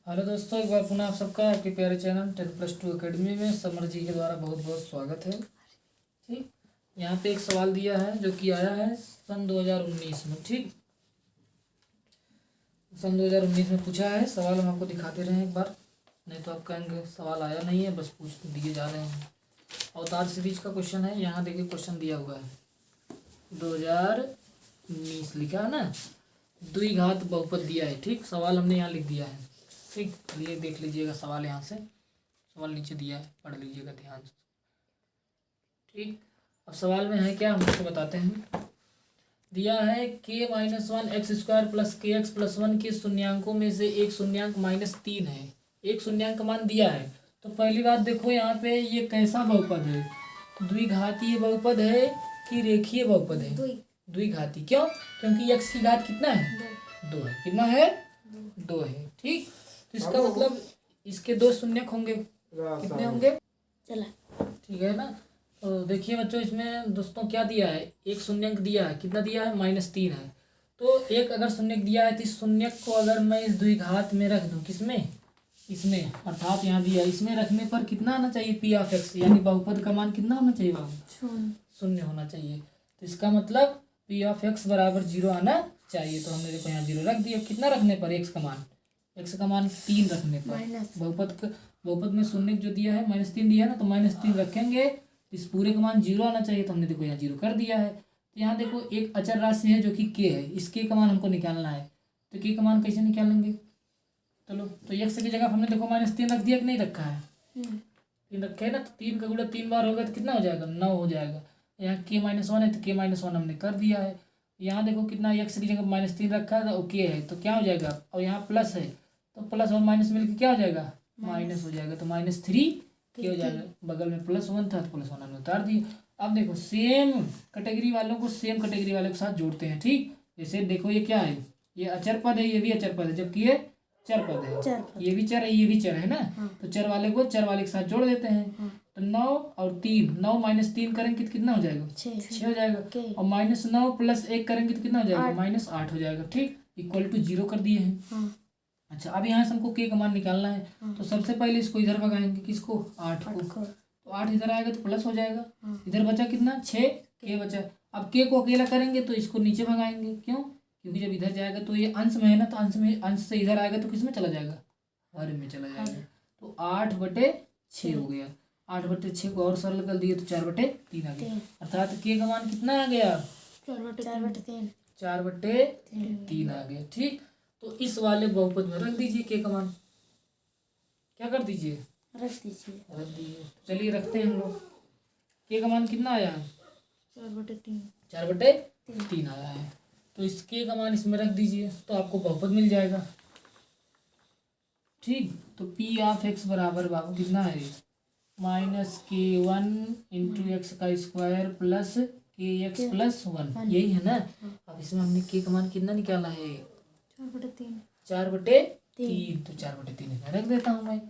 Hello दोस्तों, एक बार पुनः आप सबका आपके प्यारे चैनल 10+2 अकेडमी में समर जी के द्वारा बहुत बहुत स्वागत है। ठीक, यहाँ पे एक सवाल दिया है जो कि आया है सन 2019 में। ठीक, सन 2019 में पूछा है सवाल। हम आपको दिखाते रहे एक बार, नहीं तो आप कहेंगे सवाल आया नहीं है, बस पूछ दिए जा रहे हैं। अवतार सीरीज का क्वेश्चन है। यहाँ देखिए क्वेश्चन दिया हुआ है 2019 लिखा है ना, द्विघात बहुपद दिया है। ठीक, सवाल हमने यहाँ लिख दिया है। ठीक, चलिए देख लीजिएगा सवाल। यहाँ से सवाल नीचे दिया है, पढ़ लीजिएगा ध्यान से। ठीक, अब सवाल में है क्या, हम आपको बताते हैं। दिया है k-1 x² प्लस kx+1 के शून्यांकों में से एक शून्यांक -3 है। एक शून्यांक का मान दिया है। तो पहली बात देखो यहाँ पे ये कैसा बहुपद है, द्विघातीय बहुपद है कि रेखीय बहुपद है? द्विघाती। क्यों? क्योंकि x की घात कितना है? 2 है। कितना है? 2 है। ठीक, तो इसका मतलब इसके 2 शून्यक होंगे। कितने होंगे? चला, ठीक है ना। तो देखिए बच्चों, इसमें दोस्तों क्या दिया है, एक शून्यक दिया है। कितना दिया है? -3 है। तो एक अगर शून्यक दिया है तो इस शून्यक को अगर मैं इस द्विघात में रख दूं, किसमें? इसमें, अर्थात यहाँ दिया इसमें रखने पर कितना आना चाहिए? p(x), यानी बहुपद का मान कितना होना चाहिए बाबू? शून्य होना चाहिए। तो इसका मतलब p(x) बराबर 0 आना चाहिए। तो हमने देखो यहाँ 0 रख दिया। कितना रखने पर? x का मान, x का मान 3 रखने पर। बहुपद में शून्य जो दिया है -3 दिया है ना, तो -3 रखेंगे, इस पूरे का मान 0 आना चाहिए। तो हमने देखो यहाँ 0 कर दिया है। तो यहाँ देखो एक अचर राशि है जो कि k है, इस k का मान हमको निकालना है। तो k का मान कैसे निकालेंगे? चलो, तो x की जगह हमने देखो -3 रख दिया कि नहीं रखा है? 3 रखे है ना। तो 3 का गुणा 3 बार होगा तो कितना हो जाएगा? 9 हो जाएगा। यहाँ k-1 है तो k-1 हमने कर दिया है। यहाँ देखो कितना, x की जगह -3 रखा है तो ओके है, तो क्या हो जाएगा? और यहाँ प्लस है तो प्लस और माइनस मिलकर क्या हो जाएगा? माइनस हो जाएगा। तो -3 क्या हो जाएगा? बगल में +1 था तो +1 हमने उतार दिया। अब देखो सेम कैटेगरी वालों को सेम कैटेगरी वालों के साथ जोड़ते हैं। ठीक, जैसे देखो ये क्या है, ये अचर पद है, ये भी अचर पद है, जबकि ये चर पद है। ये भी चर है, ये भी चर है ना। तो चर वाले को चर वाले के साथ जोड़ देते हैं। तो 9 और 3, 9 - 3 करेंगे तो कितना हो जाएगा? 6 हो जाएगा। और -9 + 1 करेंगे तो कितना हो जाएगा? -8 हो जाएगा। ठीक, इक्वल टू 0 कर दिए हैं। अच्छा, अब यहाँ से हमको k का मान निकालना है। तो सबसे पहले इसको इधर भगाएंगे, किसको? 8 को। तो 8 इधर आएगा तो प्लस हो जाएगा। इधर बचा कितना? 6 k बचा। अब k को अकेला करेंगे तो इसको नीचे भगाएंगे। क्यों? क्योंकि जब इधर जाएगा तो ये अंश में है ना, तो अंश में, अंश से इधर आएगा तो किस में चला जाएगा? हर में चला जाएगा। तो 8/6 हो गया। 8/6 को और सरल कर दिए तो 4/3 आ गया। अर्थात k का मान कितना आ गया? 4/3 आ गया। ठीक, तो इस वाले बहुपद में रख दीजिए k का मान। क्या कर दीजिए? रख दीजिए। चलिए रखते हैं हम लोग। k का मान कितना आया? 4/3 आया है। तो इस k का मान इसमें रख दीजिए तो आपको बहुपद मिल जाएगा। ठीक, तो p(x) बराबर बाबू कितना है? -k1 × x² प्लस kx+1, यही है ना। अब इसमें हमने k का मान कितना निकाला है? 4/3। तो 4/3 इसमें रख देता हूँ मैं।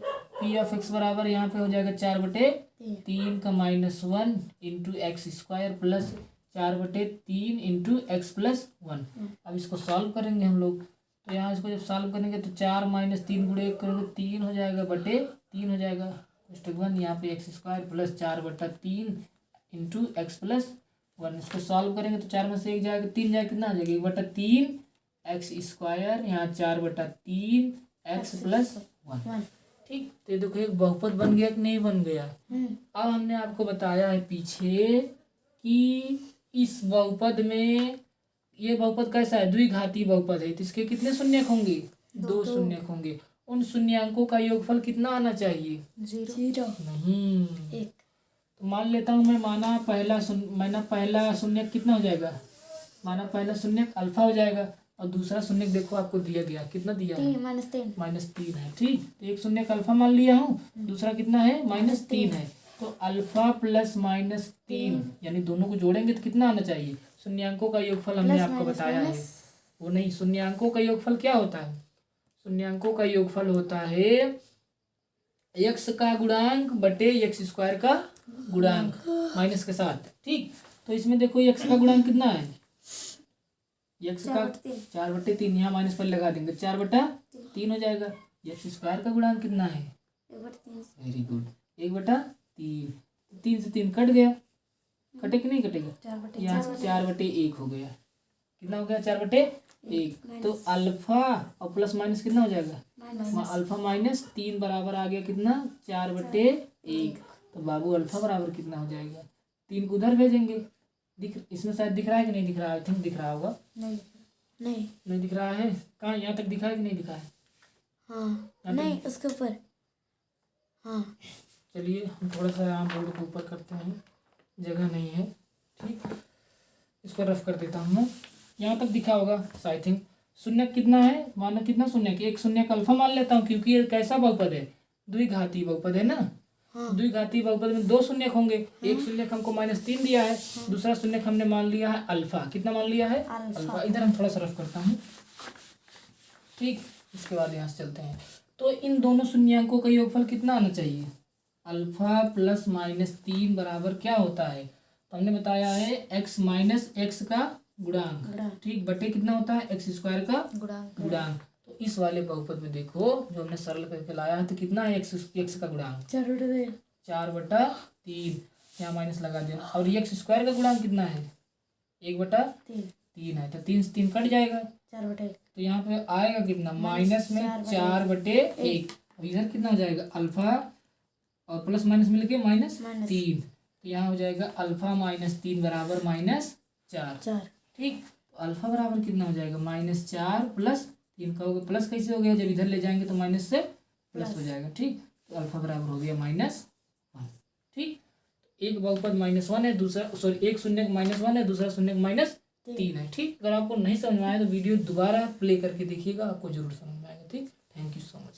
p(x) बराबर यहाँ पे हो जाएगा 4/3 का -1 × x² प्लस 4/3 × x+1। अब इसको सॉल्व करेंगे हम लोग। तो यहाँ इसको जब सॉल्व करेंगे तो 4 - 3 गुणे 1 करोगे 3 हो जाएगा, बटे 3 हो जाएगा। *1 यहाँ पे x² प्लस 4/3 × x+1। इसको सॉल्व करेंगे तो 4 में से 1 जाएगा, 3 जाएगा, कितना आ जाएगा? 1/3 x², यहाँ 4/3 x+1। ठीक, तो देखो एक बहुपद बन गया कि नहीं बन गया? अब हमने आपको बताया है पीछे कि इस बहुपद में, ये बहुपद कैसा है? द्विघाती बहुपद है। तो इसके कितने शून्यक होंगे? 2 शून्यक होंगे। उन शून्यांकों का योगफल कितना आना चाहिए? 0 नहीं, 1। तो मान लेता हूँ मैं, माना पहला शून्यक कितना हो जाएगा? माना पहला शून्यक अल्फा हो जाएगा और दूसरा शून्यक देखो आपको दिया गया, कितना दिया है? -3 है। ठीक, तो एक शून्यक अल्फा मान लिया हूँ, दूसरा कितना है? -3 है। तो अल्फा प्लस -3 यानी दोनों को जोड़ेंगे तो कितना आना चाहिए? शून्यांकों का योगफल हमने आपको बताया है। वो नहीं, शून्यांकों का योगफल क्या होता है? शून्यांकों का योगफल होता है x का गुणांक बटे x² का गुणांक माइनस के साथ। ठीक, तो इसमें देखो x का गुणांक कितना है? x का 4/3, यहाँ माइनस पर लगा देंगे, 4/3 हो जाएगा। एक्स स्क्वायर का गुणांक कितना है? 1/3। Very good, 1/3। 3 से 3 कट गया, कटे कि नहीं कटेगा? 4/4 4 बटे 1 हो गया। कितना हो गया? 4/1। तो अल्फा और प्लस माइनस कितना हो जाएगा? अल्फा माइनस 3 बराबर आ गया कितना? 4/1। तो बाबू अल्फा बराबर कितना हो जाएगा? 3 को उधर भेजेंगे। इसमें शायद दिख रहा है कि नहीं दिख रहा है? आई थिंक दिख रहा होगा। नहीं दिख रहा है। कहाँ, यहाँ तक दिखा है कि नहीं दिखा है? हाँ, नहीं उसके ऊपर। हाँ, चलिए हम थोड़ा सा यहाँ बोर्ड को ऊपर करते हैं, जगह नहीं है। ठीक, इसको रफ कर देता हूँ मैं। यहाँ तक दिखा होगा आई थिंक। शून्य कितना है? माना कितना शून्य? एक शून्य का अल्फा मान लेता हूँ, क्योंकि ये कैसा बहुपद है? द्विघाती बहुपद है ना। हाँ। द्विघाती बहुपद में 2 शून्य होंगे। एक शून्य हमको -3 दिया है, दूसरा शून्य हमने मान लिया है अल्फा। कितना मान लिया है? अल्फा। इधर हम थोड़ा सा रफ करता हूँ। ठीक, इसके बाद यहाँ से चलते हैं। तो इन दोनों शून्यांकों का योगफल कितना आना चाहिए? अल्फा प्लस -3 बराबर क्या होता है? तो हमने बताया है x माइनस एक्स का गुणांक। ठीक, बटे कितना होता है? एक्स स्क्वायर का गुणांक। तो इस वाले बहुपद में देखो, जो हमने सरल करके लाया है, तो कितना है एक्स का गुणांक? 4/3। यहाँ माइनस लगा देना। और एक्स स्क्वायर का गुणांक कितना है? 1/3 है। तो 3 से 3 कट जाएगा, 4/1। तो यहाँ पे आएगा कितना? माइनस में 4/1। और इधर कितना हो जाएगा? अल्फा और प्लस माइनस मिलके -3। तो यहाँ हो जाएगा अल्फा -3 बराबर -4। ठीक, तो अल्फा बराबर कितना हो जाएगा? -4 प्लस 3 का होगा। प्लस कैसे हो गया? जब इधर ले जाएंगे तो माइनस से प्लस हो जाएगा। ठीक, तो अल्फा बराबर हो गया -1। ठीक, एक बहुपद -1 है, दूसरा सॉरी एक शून्य -1 है, दूसरा शून्य -3 है। ठीक, अगर आपको नहीं समझ में आया तो वीडियो दोबारा प्ले करके देखिएगा, आपको जरूर समझ में आएगा। ठीक, थैंक यू सो मच।